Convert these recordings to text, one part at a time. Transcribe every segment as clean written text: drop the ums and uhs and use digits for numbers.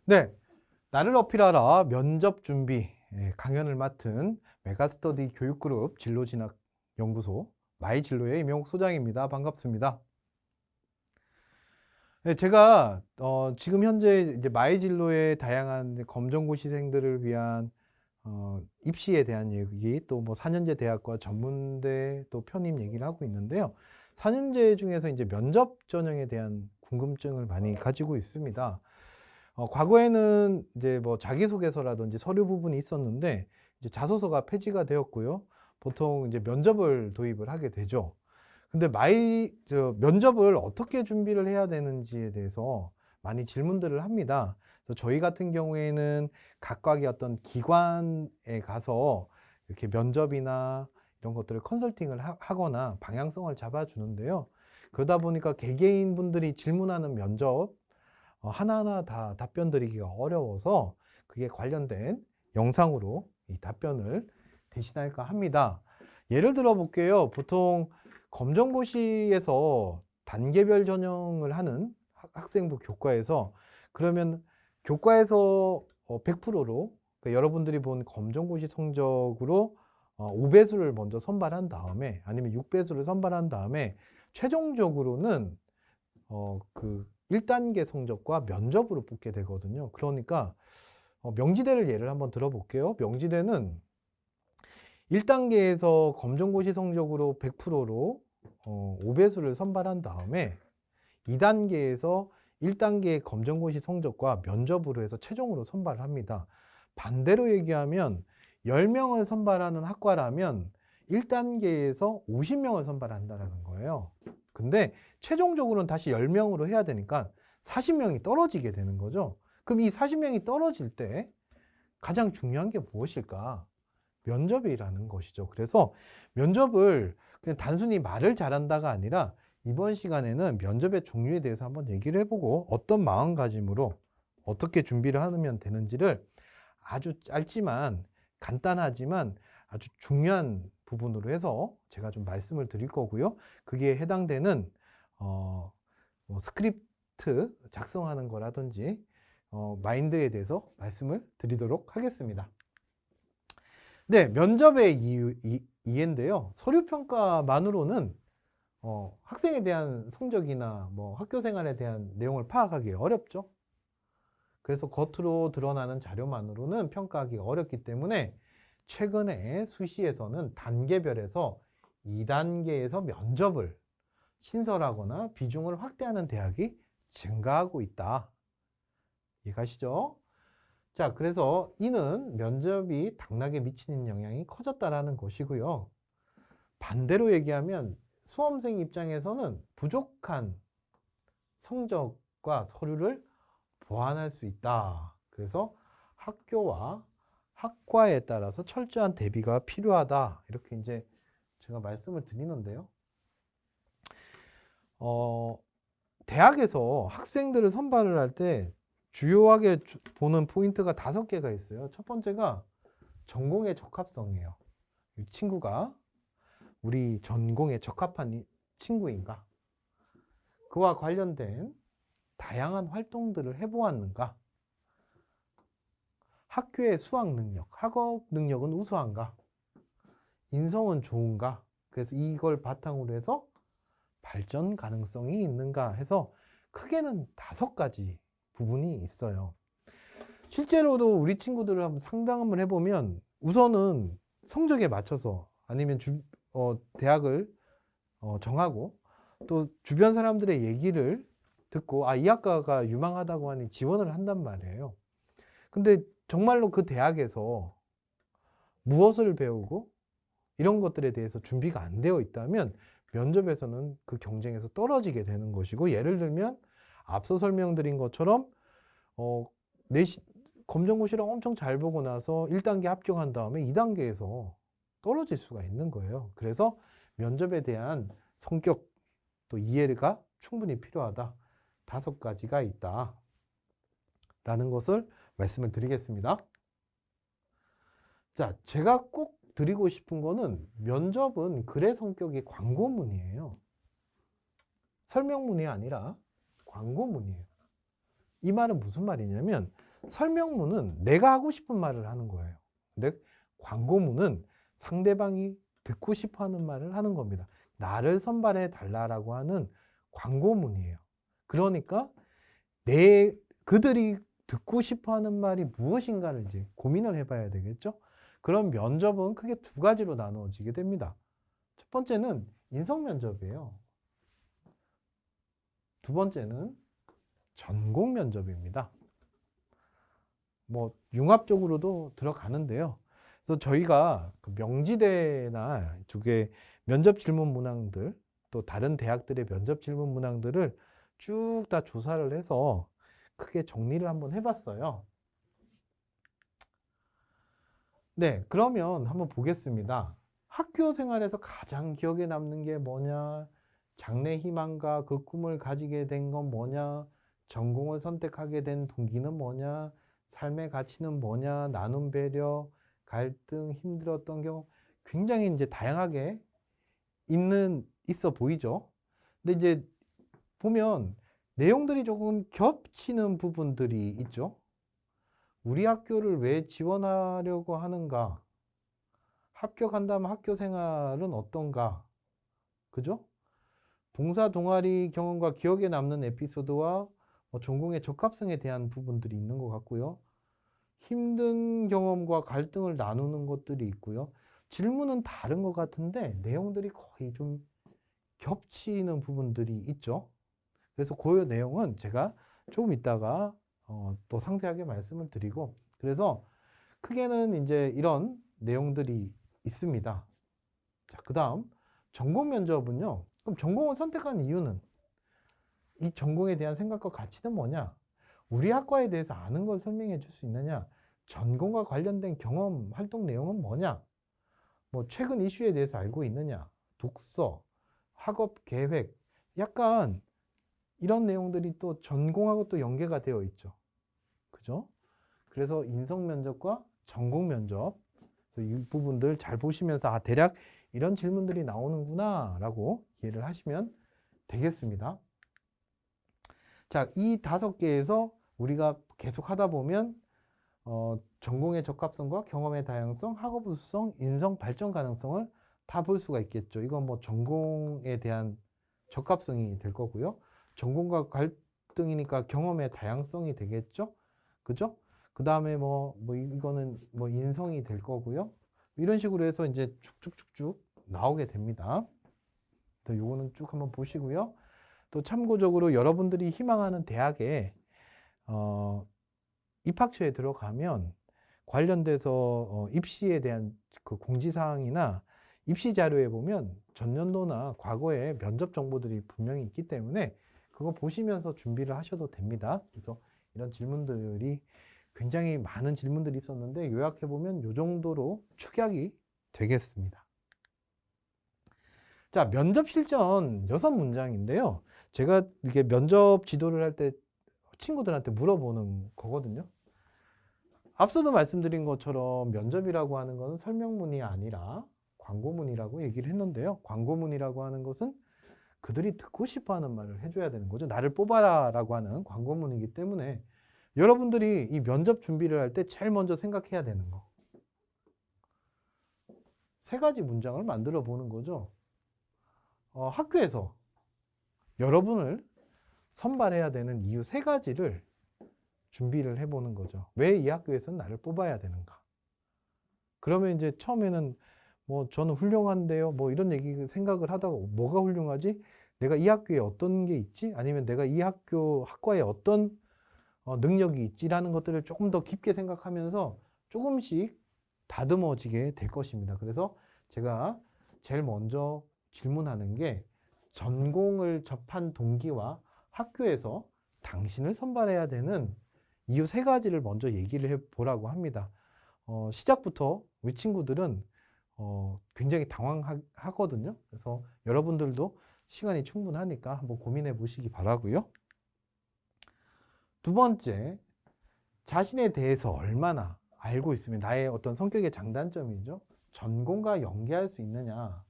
네, 나를 어필하라 면접 준비 강연을 맡은 메가스터디 교육그룹 진로진학연구소 마이진로의 임영욱 소장입니다. 반갑습니다. 네, 제가 지금 현재 이제 마이진로의 다양한 검정고시생들을 위한 입시에 대한 얘기, 또 뭐 4년제 대학과 전문대 또 편입 얘기를 하고 있는데요. 4년제 중에서 이제 면접 전형에 대한 궁금증을 많이 가지고 있습니다. 과거에는 이제 뭐 자기소개서라든지 서류 부분이 있었는데 이제 자소서가 폐지가 되었고요. 보통 이제 면접을 도입을 하게 되죠. 근데 면접을 어떻게 준비를 해야 되는지에 대해서 많이 질문들을 합니다. 그래서 저희 같은 경우에는 각각의 어떤 기관에 가서 이렇게 면접이나 이런 것들을 컨설팅을 하거나 방향성을 잡아주는데요. 그러다 보니까 개개인 분들이 질문하는 면접 하나하나 다 답변 드리기가 어려워서 그게 관련된 영상으로 이 답변을 대신할까 합니다. 예를 들어 볼게요. 보통 검정고시에서 단계별 전형을 하는 학생부 교과에서 그러면 교과에서 100%로 그러니까 여러분들이 본 검정고시 성적으로 5배수를 먼저 선발한 다음에 아니면 6배수를 선발한 다음에 최종적으로는 그 1단계 성적과 면접으로 뽑게 되거든요. 그러니까 명지대를 예를 한번 들어볼게요. 명지대는 1단계에서 검정고시 성적으로 100%로 5배수를 선발한 다음에 2단계에서 1단계 검정고시 성적과 면접으로 해서 최종으로 선발을 합니다. 반대로 얘기하면 10명을 선발하는 학과라면 1단계에서 50명을 선발한다는 거예요. 근데 최종적으로는 다시 10명으로 해야 되니까 40명이 떨어지게 되는 거죠. 그럼 이 40명이 떨어질 때 가장 중요한 게 무엇일까? 면접이라는 것이죠. 그래서 면접을 그냥 단순히 말을 잘한다가 아니라 이번 시간에는 면접의 종류에 대해서 한번 얘기를 해보고 어떤 마음가짐으로 어떻게 준비를 하면 되는지를 아주 짧지만 간단하지만 아주 중요한 부분으로 해서 제가 좀 말씀을 드릴 거고요. 그게 해당되는 뭐 스크립트 작성하는 거라든지 마인드에 대해서 말씀을 드리도록 하겠습니다. 네, 면접의 이해인데요. 서류 평가만으로는 학생에 대한 성적이나 뭐 학교 생활에 대한 내용을 파악하기 어렵죠. 그래서 겉으로 드러나는 자료만으로는 평가하기 어렵기 때문에 최근에 수시에서는 단계별에서 2단계에서 면접을 신설하거나 비중을 확대하는 대학이 증가하고 있다. 이해가시죠? 자, 그래서 이는 면접이 당락에 미치는 영향이 커졌다라는 것이고요. 반대로 얘기하면 수험생 입장에서는 부족한 성적과 서류를 보완할 수 있다. 그래서 학교와 학과에 따라서 철저한 대비가 필요하다. 이렇게 이제 제가 말씀을 드리는데요. 대학에서 학생들을 선발을 할 때 주요하게 보는 포인트가 5개가 있어요. 첫 번째가 전공의 적합성이에요. 이 친구가 우리 전공에 적합한 친구인가? 그와 관련된 다양한 활동들을 해보았는가? 학교의 수학 능력, 학업 능력은 우수한가? 인성은 좋은가? 그래서 이걸 바탕으로 해서 발전 가능성이 있는가 해서 크게는 5가지 부분이 있어요. 실제로도 우리 친구들을 한번 상담을 해보면 우선은 성적에 맞춰서 아니면 대학을 정하고 또 주변 사람들의 얘기를 듣고 이 학과가 유망하다고 하니 지원을 한단 말이에요. 근데 정말로 그 대학에서 무엇을 배우고 이런 것들에 대해서 준비가 안 되어 있다면 면접에서는 그 경쟁에서 떨어지게 되는 것이고, 예를 들면 앞서 설명드린 것처럼 검정고시를 엄청 잘 보고 나서 1단계 합격한 다음에 2단계에서 떨어질 수가 있는 거예요. 그래서 면접에 대한 성격 또 이해가 충분히 필요하다. 5가지가 있다. 라는 것을 말씀을 드리겠습니다. 자, 제가 꼭 드리고 싶은 거는 면접은 글의 성격이 광고문이에요. 설명문이 아니라 광고문이에요. 이 말은 무슨 말이냐면 설명문은 내가 하고 싶은 말을 하는 거예요. 근데 광고문은 상대방이 듣고 싶어 하는 말을 하는 겁니다. 나를 선발해 달라라고 하는 광고문이에요. 그러니까 그들이 듣고 싶어 하는 말이 무엇인가를 이제 고민을 해봐야 되겠죠. 그럼 면접은 크게 두 가지로 나누어지게 됩니다. 첫 번째는 인성 면접이에요. 두 번째는 전공 면접입니다. 뭐 융합적으로도 들어가는데요. 그래서 저희가 그 명지대나 이쪽에 면접 질문 문항들, 또 다른 대학들의 면접 질문 문항들을 쭉 다 조사를 해서 크게 정리를 한번 해봤어요. 네, 그러면 한번 보겠습니다. 학교 생활에서 가장 기억에 남는 게 뭐냐? 장래 희망과 그 꿈을 가지게 된 건 뭐냐? 전공을 선택하게 된 동기는 뭐냐? 삶의 가치는 뭐냐? 나눔 배려, 갈등, 힘들었던 경우 굉장히 이제 다양하게 있어 보이죠? 근데 이제 보면 내용들이 조금 겹치는 부분들이 있죠. 우리 학교를 왜 지원하려고 하는가? 합격한다면 학교 생활은 어떤가? 그죠? 봉사 동아리 경험과 기억에 남는 에피소드와 전공의 적합성에 대한 부분들이 있는 것 같고요. 힘든 경험과 갈등을 나누는 것들이 있고요. 질문은 다른 것 같은데 내용들이 거의 좀 겹치는 부분들이 있죠. 그래서 그 내용은 제가 조금 이따가 또 상세하게 말씀을 드리고, 그래서 크게는 이제 이런 내용들이 있습니다. 자, 그 다음 전공 면접은요. 그럼 전공을 선택한 이유는, 이 전공에 대한 생각과 가치는 뭐냐? 우리 학과에 대해서 아는 걸 설명해 줄 수 있느냐? 전공과 관련된 경험, 활동 내용은 뭐냐? 뭐 최근 이슈에 대해서 알고 있느냐? 독서, 학업 계획, 약간 이런 내용들이 또 전공하고 또 연계가 되어 있죠. 그죠? 그래서 인성 면접과 전공 면접, 그래서 이 부분들 잘 보시면서 아, 대략 이런 질문들이 나오는구나 라고 이해를 하시면 되겠습니다. 자, 이 5개에서 우리가 계속 하다 보면 전공의 적합성과 경험의 다양성, 학업 우수성, 인성 발전 가능성을 다 볼 수가 있겠죠. 이건 뭐 전공에 대한 적합성이 될 거고요. 전공과 갈등이니까 경험의 다양성이 되겠죠. 그죠? 그 다음에 이거는 뭐 인성이 될 거고요. 이런 식으로 해서 이제 쭉쭉쭉쭉 나오게 됩니다. 요거는 쭉 한번 보시고요. 또 참고적으로 여러분들이 희망하는 대학에 입학처에 들어가면 관련돼서 입시에 대한 그 공지사항이나 입시 자료에 보면 전년도나 과거의 면접 정보들이 분명히 있기 때문에 그거 보시면서 준비를 하셔도 됩니다. 그래서 이런 질문들이 굉장히 많은 질문들이 있었는데 요약해보면 이 정도로 축약이 되겠습니다. 자, 면접 실전 6문장인데요. 제가 이렇게 면접 지도를 할 때 친구들한테 물어보는 거거든요. 앞서도 말씀드린 것처럼 면접이라고 하는 것은 설명문이 아니라 광고문이라고 얘기를 했는데요. 광고문이라고 하는 것은 그들이 듣고 싶어 하는 말을 해줘야 되는 거죠. 나를 뽑아라 라고 하는 광고문이기 때문에 여러분들이 이 면접 준비를 할 때 제일 먼저 생각해야 되는 거. 3가지 문장을 만들어 보는 거죠. 학교에서 여러분을 선발해야 되는 이유 3가지를 준비를 해보는 거죠. 왜 이 학교에서는 나를 뽑아야 되는가? 그러면 이제 처음에는 뭐 저는 훌륭한데요. 뭐 이런 얘기 생각을 하다가 뭐가 훌륭하지? 내가 이 학교에 어떤 게 있지? 아니면 내가 이 학과에 어떤 능력이 있지라는 것들을 조금 더 깊게 생각하면서 조금씩 다듬어지게 될 것입니다. 그래서 제가 제일 먼저 질문하는 게 전공을 접한 동기와 학교에서 당신을 선발해야 되는 이유 3가지를 먼저 얘기를 해보라고 합니다. 시작부터 우리 친구들은 굉장히 당황하거든요. 그래서 여러분들도 시간이 충분하니까 한번 고민해 보시기 바라고요. 두 번째, 자신에 대해서 얼마나 알고 있으면 나의 어떤 성격의 장단점이죠. 전공과 연계할 수 있느냐.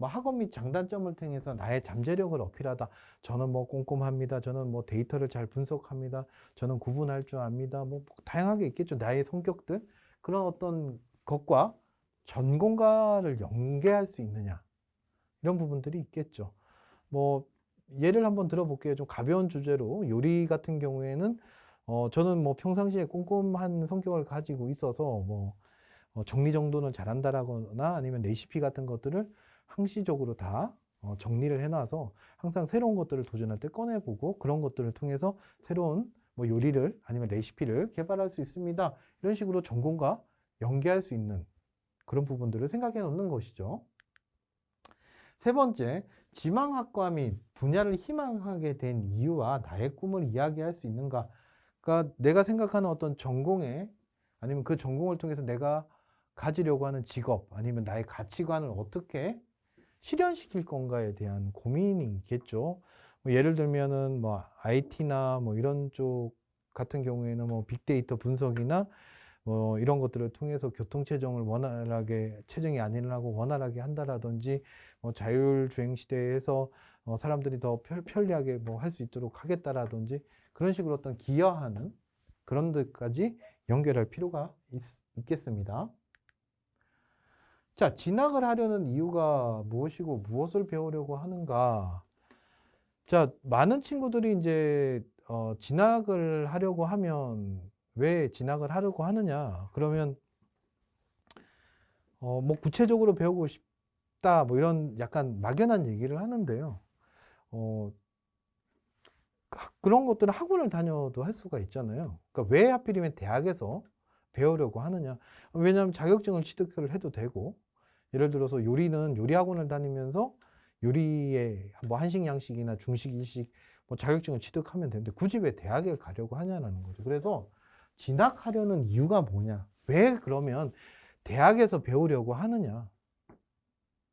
뭐 학업 및 장단점을 통해서 나의 잠재력을 어필하다. 저는 뭐 꼼꼼합니다. 저는 뭐 데이터를 잘 분석합니다. 저는 구분할 줄 압니다. 뭐 다양하게 있겠죠. 나의 성격들. 그런 어떤 것과 전공과를 연계할 수 있느냐. 이런 부분들이 있겠죠. 뭐 예를 한번 들어볼게요. 좀 가벼운 주제로 요리 같은 경우에는 저는 뭐 평상시에 꼼꼼한 성격을 가지고 있어서 뭐 정리정돈을 잘한다라거나 아니면 레시피 같은 것들을 항시적으로 다 정리를 해놔서 항상 새로운 것들을 도전할 때 꺼내보고 그런 것들을 통해서 새로운 뭐 요리를 아니면 레시피를 개발할 수 있습니다. 이런 식으로 전공과 연계할 수 있는 그런 부분들을 생각해 놓는 것이죠. 세 번째, 지망학과 및 분야를 희망하게 된 이유와 나의 꿈을 이야기할 수 있는가. 그러니까 내가 생각하는 어떤 전공에 아니면 그 전공을 통해서 내가 가지려고 하는 직업 아니면 나의 가치관을 어떻게 실현시킬 건가에 대한 고민이 있겠죠. 뭐 예를 들면은 뭐 IT나 뭐 이런 쪽 같은 경우에는 뭐 빅데이터 분석이나 뭐 이런 것들을 통해서 교통체증을 원활하게 체증이 안 일어나고 원활하게 한다라든지 뭐 자율주행 시대에서 사람들이 더 편리하게 뭐 할 수 있도록 하겠다라든지 그런 식으로 어떤 기여하는 그런 데까지 연결할 필요가 있겠습니다. 자, 진학을 하려는 이유가 무엇이고 무엇을 배우려고 하는가? 자, 많은 친구들이 이제 진학을 하려고 하면 왜 진학을 하려고 하느냐? 그러면 뭐 구체적으로 배우고 싶다 뭐 이런 약간 막연한 얘기를 하는데요. 그런 것들은 학원을 다녀도 할 수가 있잖아요. 그러니까 왜 하필이면 대학에서 배우려고 하느냐? 왜냐하면 자격증을 취득을 해도 되고 예를 들어서 요리는 요리 학원을 다니면서 요리의 뭐 한식, 양식이나 중식, 일식 뭐 자격증을 취득하면 되는데 굳이 왜 대학에 가려고 하냐라는 거죠. 그래서 진학하려는 이유가 뭐냐? 왜 그러면 대학에서 배우려고 하느냐?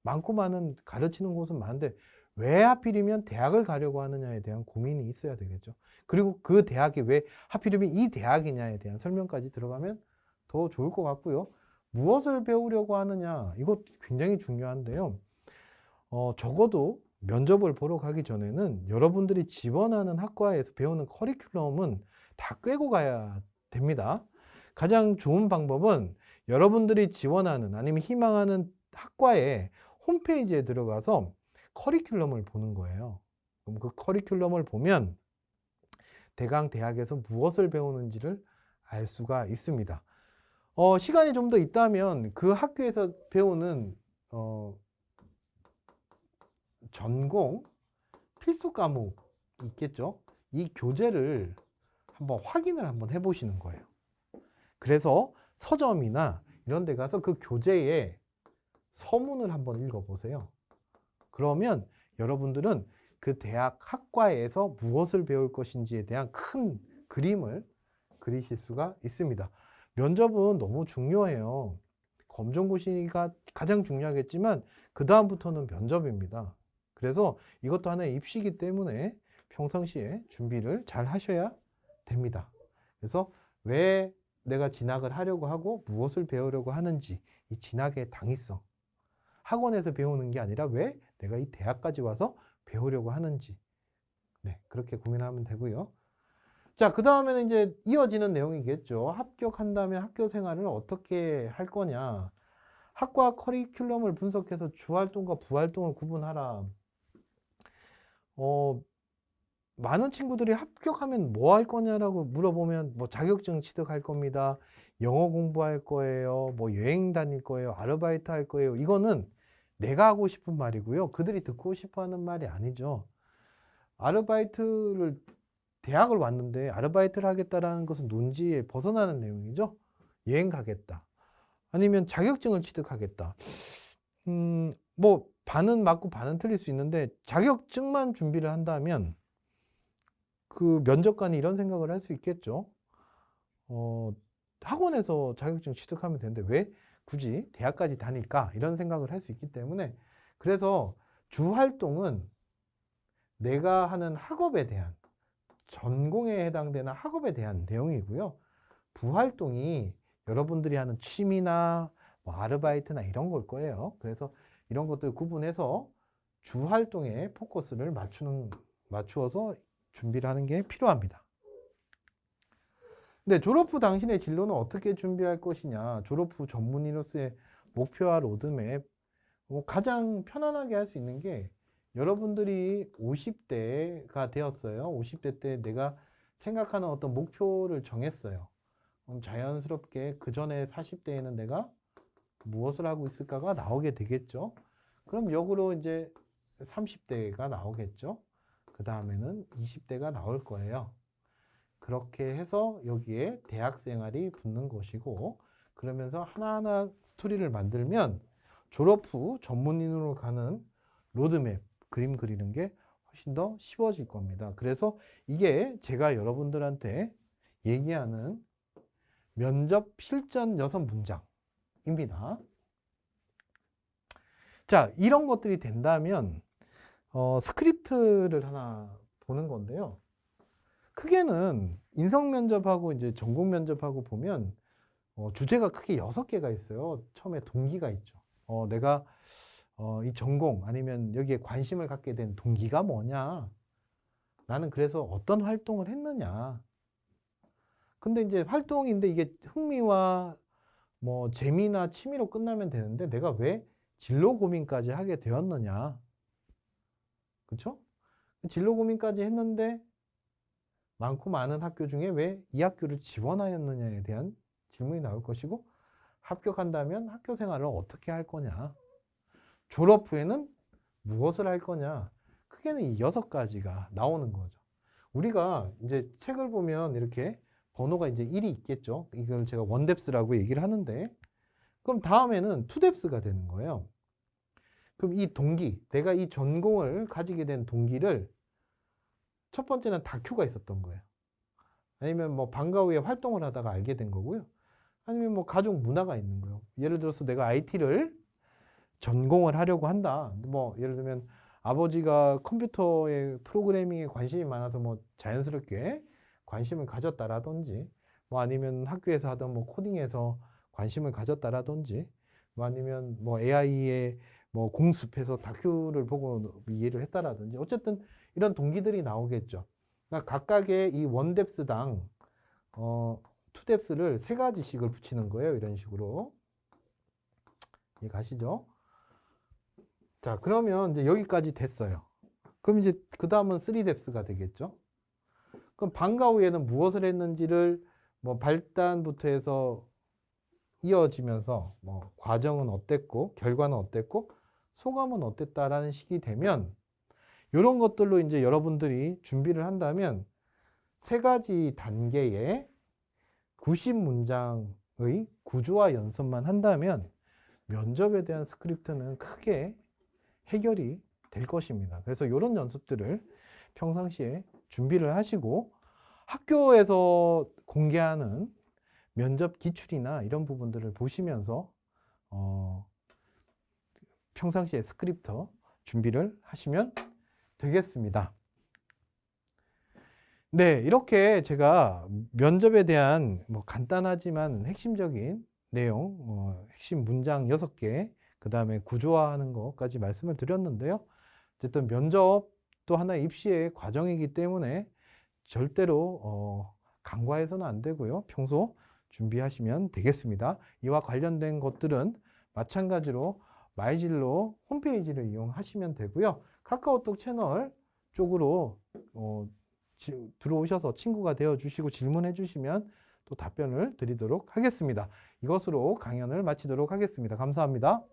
많고 많은 가르치는 곳은 많은데 왜 하필이면 대학을 가려고 하느냐에 대한 고민이 있어야 되겠죠. 그리고 그 대학이 왜 하필이면 이 대학이냐에 대한 설명까지 들어가면 더 좋을 것 같고요. 무엇을 배우려고 하느냐, 이것 굉장히 중요한데요. 적어도 면접을 보러 가기 전에는 여러분들이 지원하는 학과에서 배우는 커리큘럼은 다 꿰고 가야 됩니다. 가장 좋은 방법은 여러분들이 지원하는 아니면 희망하는 학과의 홈페이지에 들어가서 커리큘럼을 보는 거예요. 그럼 그 커리큘럼을 보면 대강 대학에서 무엇을 배우는지를 알 수가 있습니다. 시간이 좀 더 있다면 그 학교에서 배우는 전공 필수 과목이 있겠죠. 이 교재를 한번 확인을 한번 해보시는 거예요. 그래서 서점이나 이런 데 가서 그 교재의 서문을 한번 읽어보세요. 그러면 여러분들은 그 대학 학과에서 무엇을 배울 것인지에 대한 큰 그림을 그리실 수가 있습니다. 면접은 너무 중요해요. 검정고시가 가장 중요하겠지만 그 다음부터는 면접입니다. 그래서 이것도 하나의 입시이기 때문에 평상시에 준비를 잘 하셔야 됩니다. 그래서 왜 내가 진학을 하려고 하고 무엇을 배우려고 하는지 이 진학의 당위성, 학원에서 배우는 게 아니라 왜 내가 이 대학까지 와서 배우려고 하는지, 네, 그렇게 고민하면 되고요. 자, 그 다음에는 이제 이어지는 내용이겠죠. 합격한다면 학교 생활을 어떻게 할 거냐. 학과 커리큘럼을 분석해서 주활동과 부활동을 구분하라. 많은 친구들이 합격하면 뭐 할 거냐라고 물어보면 뭐 자격증 취득할 겁니다. 영어 공부할 거예요. 뭐 여행 다닐 거예요. 아르바이트 할 거예요. 이거는 내가 하고 싶은 말이고요. 그들이 듣고 싶어 하는 말이 아니죠. 아르바이트를 대학을 왔는데 아르바이트를 하겠다라는 것은 논지에 벗어나는 내용이죠. 여행 가겠다. 아니면 자격증을 취득하겠다. 뭐 반은 맞고 반은 틀릴 수 있는데 자격증만 준비를 한다면 그 면접관이 이런 생각을 할 수 있겠죠. 학원에서 자격증 취득하면 되는데 왜 굳이 대학까지 다닐까? 이런 생각을 할 수 있기 때문에 그래서 주활동은 내가 하는 학업에 대한 전공에 해당되는 학업에 대한 내용이고요. 부활동이 여러분들이 하는 취미나 뭐 아르바이트나 이런 걸 거예요. 그래서 이런 것들 구분해서 주 활동에 포커스를 맞추어서 준비를 하는 게 필요합니다. 근데 졸업 후 당신의 진로는 어떻게 준비할 것이냐, 졸업 후 전문의로서의 목표와 로드맵, 가장 편안하게 할 수 있는 게 여러분들이 50대가 되었어요. 50대 때 내가 생각하는 어떤 목표를 정했어요. 그럼 자연스럽게 그 전에 40대에는 내가 무엇을 하고 있을까가 나오게 되겠죠. 그럼 역으로 이제 30대가 나오겠죠. 그 다음에는 20대가 나올 거예요. 그렇게 해서 여기에 대학 생활이 붙는 것이고, 그러면서 하나하나 스토리를 만들면 졸업 후 전문인으로 가는 로드맵, 그림 그리는 게 훨씬 더 쉬워질 겁니다. 그래서 이게 제가 여러분들한테 얘기하는 면접 실전 6문장입니다. 자, 이런 것들이 된다면 스크립트를 하나 보는 건데요. 크게는 인성 면접하고 이제 전공 면접하고 보면 주제가 크게 6개가 있어요. 처음에 동기가 있죠. 내가 이 전공 아니면 여기에 관심을 갖게 된 동기가 뭐냐? 나는 그래서 어떤 활동을 했느냐? 근데 이제 활동인데 이게 흥미와 뭐 재미나 취미로 끝나면 되는데 내가 왜 진로 고민까지 하게 되었느냐? 그렇죠? 진로 고민까지 했는데 많고 많은 학교 중에 왜 이 학교를 지원하였느냐에 대한 질문이 나올 것이고, 합격한다면 학교 생활을 어떻게 할 거냐, 졸업 후에는 무엇을 할 거냐, 크게는 이 6가지가 나오는 거죠. 우리가 이제 책을 보면 이렇게 번호가 이제 1이 있겠죠. 이걸 제가 원뎁스라고 얘기를 하는데, 그럼 다음에는 투뎁스가 되는 거예요. 그럼 이 동기, 내가 이 전공을 가지게 된 동기를 첫 번째는 다큐가 있었던 거예요. 아니면 뭐 방과 후에 활동을 하다가 알게 된 거고요. 아니면 뭐 가족 문화가 있는 거예요. 예를 들어서 내가 IT를 전공을 하려고 한다. 뭐 예를 들면 아버지가 컴퓨터의 프로그래밍에 관심이 많아서 뭐 자연스럽게 관심을 가졌다라든지, 뭐 아니면 학교에서 하던 뭐 코딩에서 관심을 가졌다라든지, 뭐 아니면 뭐 AI의 뭐 공습해서 다큐를 보고 이해를 했다라든지, 어쨌든 이런 동기들이 나오겠죠. 그러니까 각각의 이 원뎁스당 투뎁스를 3가지씩을 붙이는 거예요. 이런 식으로. 이해 가시죠? 자, 그러면 이제 여기까지 됐어요. 그럼 이제 그 다음은 3뎁스가 되겠죠. 그럼 방과 후에는 무엇을 했는지를 뭐 발단부터 해서 이어지면서 뭐 과정은 어땠고 결과는 어땠고 소감은 어땠다라는 식이 되면, 이런 것들로 이제 여러분들이 준비를 한다면 3가지 단계의 90문장의 구조화 연습만 한다면 면접에 대한 스크립트는 크게 해결이 될 것입니다. 그래서 이런 연습들을 평상시에 준비를 하시고, 학교에서 공개하는 면접 기출이나 이런 부분들을 보시면서 평상시에 스크립트 준비를 하시면 되겠습니다. 네, 이렇게 제가 면접에 대한 뭐 간단하지만 핵심적인 내용, 핵심 문장 6개, 그 다음에 구조화하는 것까지 말씀을 드렸는데요. 어쨌든 면접도 하나의 입시의 과정이기 때문에 절대로 간과해서는 안 되고요. 평소 준비하시면 되겠습니다. 이와 관련된 것들은 마찬가지로 마이진로 홈페이지를 이용하시면 되고요. 카카오톡 채널 쪽으로 들어오셔서 친구가 되어 주시고 질문해 주시면 또 답변을 드리도록 하겠습니다. 이것으로 강연을 마치도록 하겠습니다. 감사합니다.